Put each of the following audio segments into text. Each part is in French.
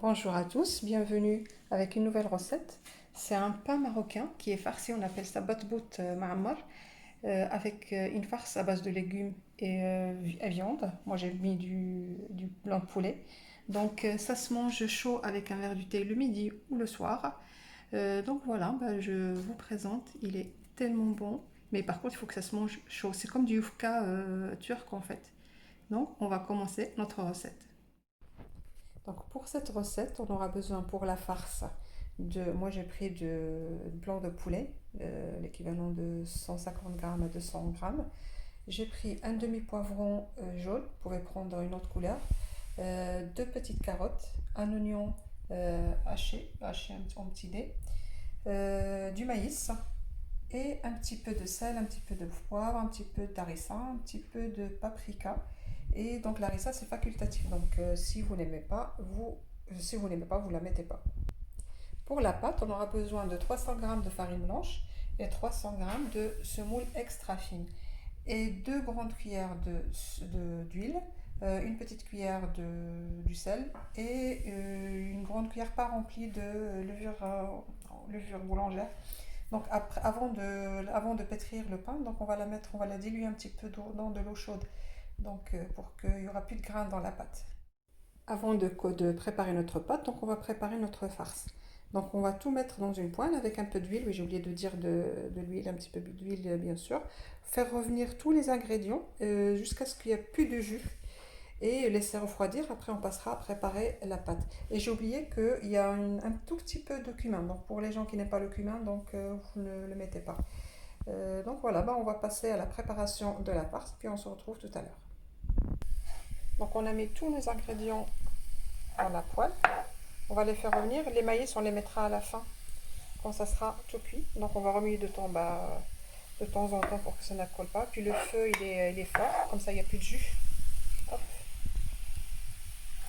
Bonjour à tous, bienvenue avec une nouvelle recette. C'est un pain marocain qui est farci, on appelle ça batbout ma'ammar, avec une farce à base de légumes et viande. Moi j'ai mis du blanc de poulet. Donc ça se mange chaud avec un verre du thé le midi ou le soir. Donc voilà, bah, je vous présente, il est tellement bon. Mais par contre il faut que ça se mange chaud. C'est comme du yufka turc en fait. Donc on va commencer notre recette. Donc pour cette recette, on aura besoin pour la farce moi j'ai pris du blanc de poulet, l'équivalent de 150 grammes à 200 grammes. J'ai pris un demi-poivron jaune, vous pouvez prendre une autre couleur, deux petites carottes, un oignon haché en petits dés, du maïs et un petit peu de sel, un petit peu de poivre, un petit peu d'harissa, un petit peu de paprika. Et donc l'harissa c'est facultatif, donc si vous n'aimez pas, vous la mettez pas. Pour la pâte, on aura besoin de 300 g de farine blanche et 300 g de semoule extra fine et 2 grandes cuillères d'huile, une petite cuillère du sel et une grande cuillère pas remplie de levure boulangère. Donc avant de pétrir le pain, donc on va la diluer un petit peu dans de l'eau chaude, donc pour qu'il n'y aura plus de grains dans la pâte. De préparer notre pâte, donc on va préparer notre farce. Donc on va tout mettre dans une poêle avec un peu d'huile, oui j'ai oublié de dire de l'huile, un petit peu d'huile bien sûr. Faire revenir tous les ingrédients jusqu'à ce qu'il n'y ait plus de jus et laisser refroidir. Après on passera à préparer la pâte. Et j'ai oublié qu'il y a un tout petit peu de cumin, donc pour les gens qui n'aiment pas le cumin, donc vous ne le mettez pas. Donc voilà, bah, on va passer à la préparation de la farce, puis on se retrouve tout à l'heure. Donc on a mis tous nos ingrédients dans la poêle. On va les faire revenir. Les maïs, on les mettra à la fin, quand ça sera tout cuit. Donc on va remuer de temps en temps pour que ça ne colle pas. Puis le feu, il est fort, comme ça il n'y a plus de jus. Hop.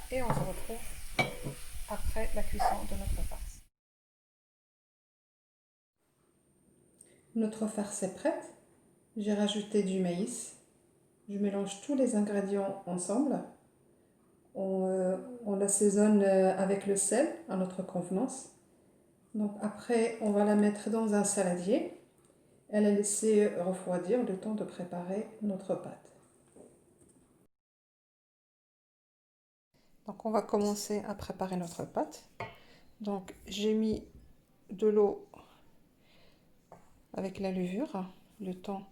Et on se retrouve après la cuisson de notre farce. Notre farce est prête. J'ai rajouté du maïs. Je mélange tous les ingrédients ensemble. On l'assaisonne avec le sel à notre convenance. Donc après, on va la mettre dans un saladier. Elle a laissé refroidir le temps de préparer notre pâte. Donc on va commencer à préparer notre pâte. Donc j'ai mis de l'eau avec la levure, le temps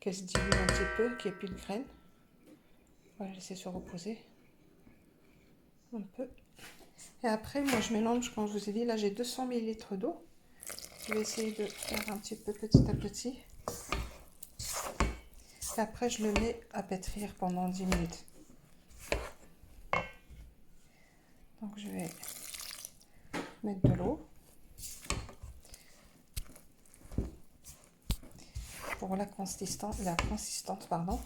qu'elle se dilue un petit peu, qu'il n'y ait plus de graines. On va la laisser se reposer un peu. Et après, moi je mélange, comme je vous ai dit, là j'ai 200 ml d'eau. Je vais essayer de faire un petit peu petit à petit. Et après, je le mets à pétrir pendant 10 minutes. Donc je vais mettre de l'eau pour la consistance, pardon.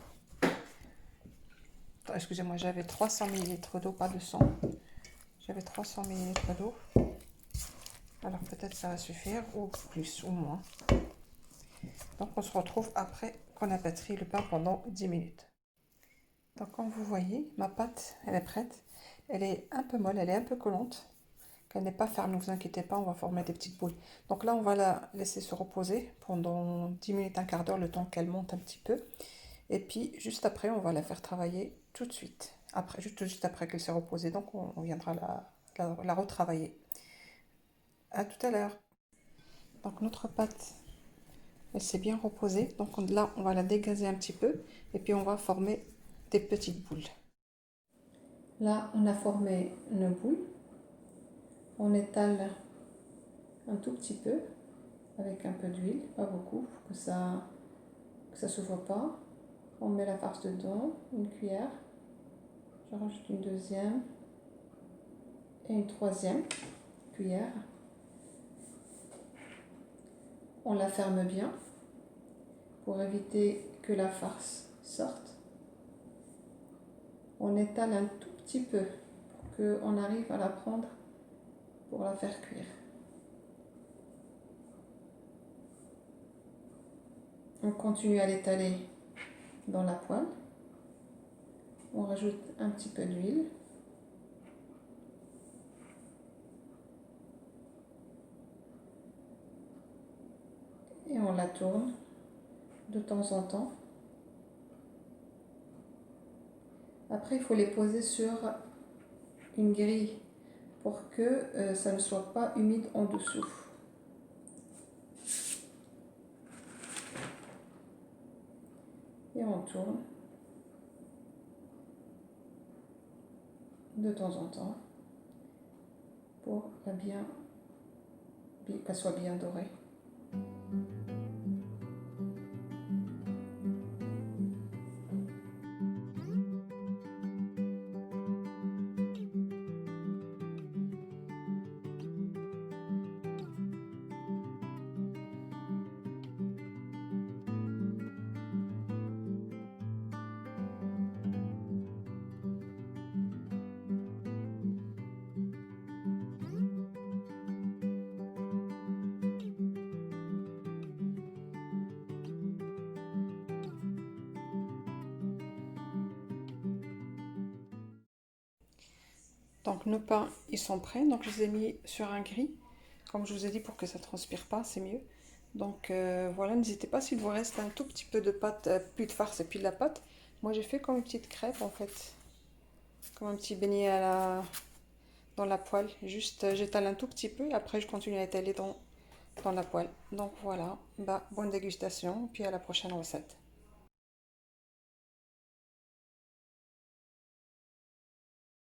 Excusez-moi, j'avais 300 ml d'eau, pas 200. J'avais 300 ml d'eau. Alors peut-être ça va suffire, ou plus, ou moins. Donc on se retrouve après qu'on a pétri le pain pendant 10 minutes. Donc comme vous voyez, ma pâte, elle est prête. Elle est un peu molle, elle est un peu collante. Qu'elle n'est pas ferme, ne vous inquiétez pas, on va former des petites boules. Donc là, on va la laisser se reposer pendant 10 minutes, un quart d'heure, le temps qu'elle monte un petit peu. Et puis, juste après, on va la faire travailler tout de suite. Après, juste après qu'elle s'est reposée, donc on viendra la retravailler. À tout à l'heure. Donc notre pâte, elle s'est bien reposée. Donc là, on va la dégazer un petit peu. Et puis, on va former des petites boules. Là, on a formé une boule. On étale un tout petit peu avec un peu d'huile, pas beaucoup, pour que ça ne s'ouvre pas. On met la farce dedans, une cuillère. Je rajoute une deuxième et une troisième cuillère. On la ferme bien pour éviter que la farce sorte. On étale un tout petit peu pour qu'on arrive à la prendre pour la faire cuire. On continue à l'étaler dans la poêle. On rajoute un petit peu d'huile. et on la tourne de temps en temps. Après, il faut les poser sur une grille pour que ça ne soit pas humide en dessous. Et on tourne de temps en temps pour qu'elle soit bien dorée. Donc nos pains, ils sont prêts. Donc je les ai mis sur un gril. Comme je vous ai dit, pour que ça ne transpire pas, c'est mieux. Donc voilà, n'hésitez pas s'il vous reste un tout petit peu de pâte, plus de farce et puis de la pâte. Moi j'ai fait comme une petite crêpe en fait. Comme un petit beignet dans la poêle. Juste j'étale un tout petit peu et après je continue à étaler dans la poêle. Donc voilà, bah, bonne dégustation, puis à la prochaine recette.